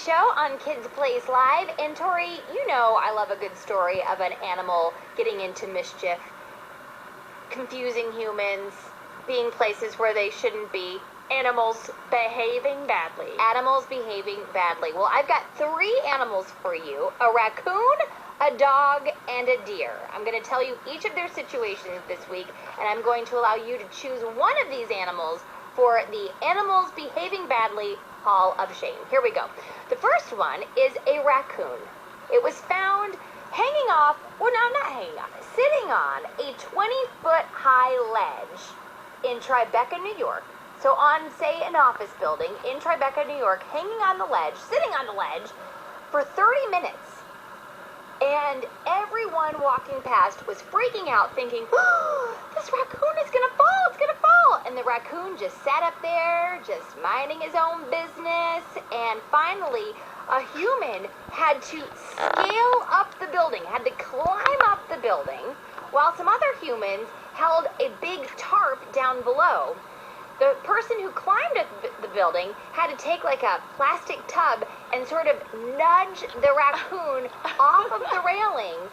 show on Kids Place Live. And Tori, you know I love a good story of an animal getting into mischief, confusing humans, being places where they shouldn't be. Animals behaving badly. Animals behaving badly. Well, I've got 3 animals for you: a raccoon, a dog, and a deer. I'm going to tell you each of their situations this week, and I'm going to allow you to choose one of these animals for the Animals Behaving Badly Hall of Shame. Here we go. The first one is a raccoon. It was found hanging off, well, no, not hanging off, sitting on a 20-foot high ledge in Tribeca, New York. So on, say, an office building in Tribeca, New York, hanging on the ledge, sitting on the ledge for 30 minutes. And everyone walking past was freaking out, thinking, oh, this raccoon is going to fall, it's going to fall. And the raccoon just sat up there, just minding his own business. And finally, a human had to scale up the building, had to climb up the building, while some other humans held a big tarp down below. The person who climbed up the building had to take like a plastic tub and sort of nudge the raccoon off of the railing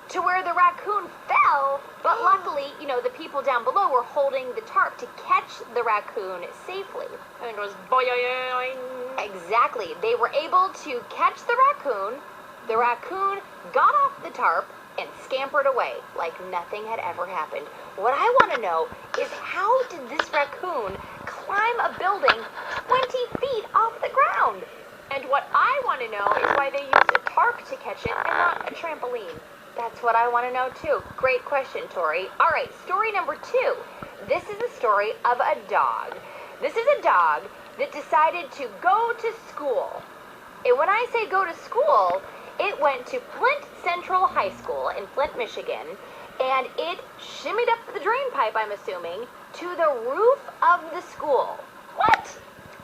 to where the raccoon fell. But luckily, you know, the people down below were holding the tarp to catch the raccoon safely. And it goes boing. Exactly. They were able to catch the raccoon. The raccoon got off the tarp and scampered away like nothing had ever happened. What I want to know is, how did this raccoon climb a building 20 feet off the ground? And what I want to know is why they used a tarp to catch it and not a trampoline. That's what I want to know too. Great question, Tori. All right, story number 2. This is a story of a dog. This is a dog that decided to go to school. And when I say go to school, it went to Flint Central High School in Flint, Michigan, and it shimmied up the drain pipe, I'm assuming, to the roof of the school. What?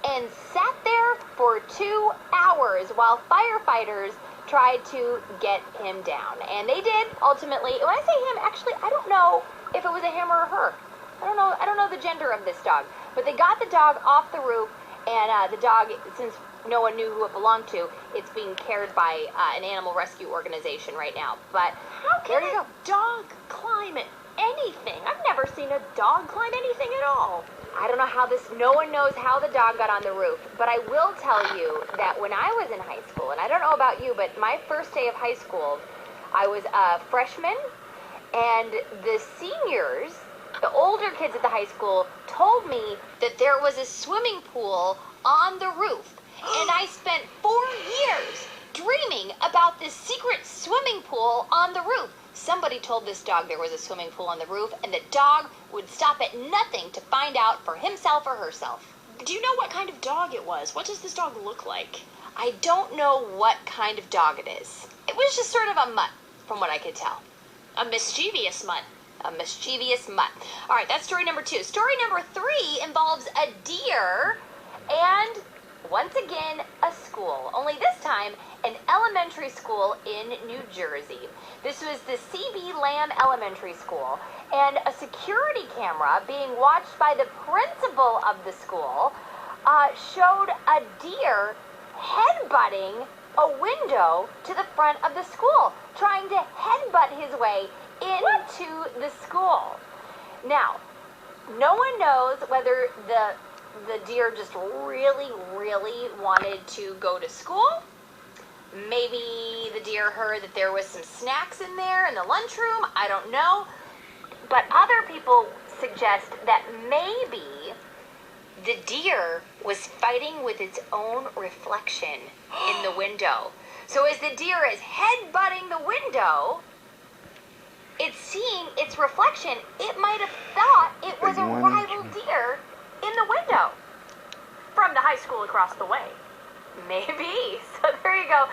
And sat there for 2 hours while firefighters tried to get him down. And they did, ultimately. When I say him, actually, I don't know if it was a him or a her. I don't know the gender of this dog. But they got the dog off the roof, and the dog, since no one knew who it belonged to, it's being cared by an animal rescue organization right now. But how can a dog climb anything? I've never seen a dog climb anything at all. I don't know how no one knows how the dog got on the roof. But I will tell you that when I was in high school, and I don't know about you, but my first day of high school, I was a freshman, and the seniors, the older kids at the high school, told me that there was a swimming pool on the roof. And I spent 4 years dreaming about this secret swimming pool on the roof. Somebody told this dog there was a swimming pool on the roof, and the dog would stop at nothing to find out for himself or herself. Do you know what kind of dog it was? What does this dog look like? I don't know what kind of dog it is. It was just sort of a mutt, from what I could tell. A mischievous mutt. A mischievous mutt. All right, that's story number 2. Story number 3 involves a deer and, once again, a school. Only this time, an elementary school in New Jersey. This was the C.B. Lamb Elementary School, and a security camera being watched by the principal of the school showed a deer headbutting a window to the front of the school, trying to headbutt his way into the school. Now, no one knows whether the deer just really, really wanted to go to school. Maybe the deer heard that there was some snacks in there in the lunchroom. I don't know. But other people suggest that maybe the deer was fighting with its own reflection in the window. So as the deer is headbutting the window, it's seeing its reflection. It might have thought it was a rival deer in the window. From the high school across the way. Maybe. So there you go.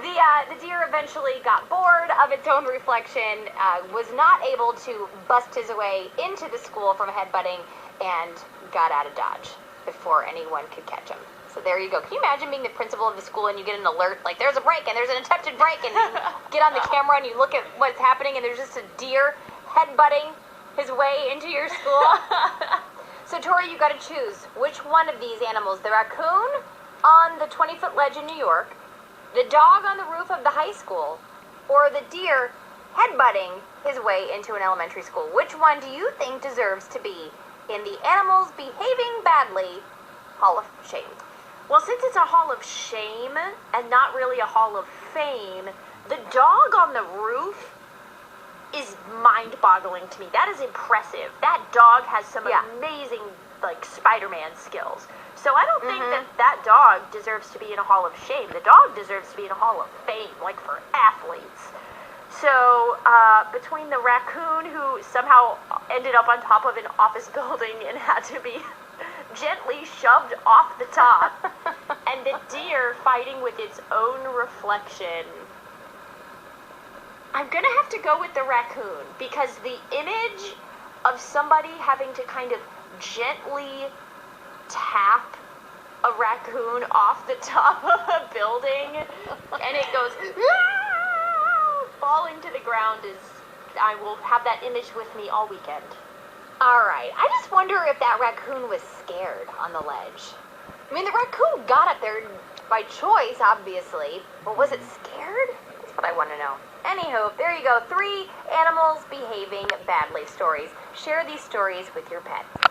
The deer eventually got bored of its own reflection, was not able to bust his way into the school from headbutting, and got out of Dodge before anyone could catch him. So there you go. Can you imagine being the principal of the school and you get an alert, like there's a break and there's an attempted break, and you get on the camera and you look at what's happening and there's just a deer headbutting his way into your school? So Tori, you got to choose which one of these animals, the raccoon, on the 20-foot ledge in New York, the dog on the roof of the high school, or the deer headbutting his way into an elementary school? Which one do you think deserves to be in the Animals Behaving Badly Hall of Shame? Well, since it's a Hall of Shame and not really a Hall of Fame, the dog on the roof is mind-boggling to me. That is impressive. That dog has some amazing, like, Spider-Man skills. So I don't think that dog deserves to be in a Hall of Shame. The dog deserves to be in a Hall of Fame, like for athletes. So between the raccoon who somehow ended up on top of an office building and had to be gently shoved off the top, and the deer fighting with its own reflection, I'm gonna have to go with the raccoon, because the image of somebody having to kind of gently tap a raccoon off the top of a building and it goes falling to the ground I will have that image with me all weekend. All right. I just wonder if that raccoon was scared on the ledge. I mean, the raccoon got up there by choice, obviously, but was it scared? That's what I want to know. Anywho, there you go. 3 animals behaving badly stories. Share these stories with your pets.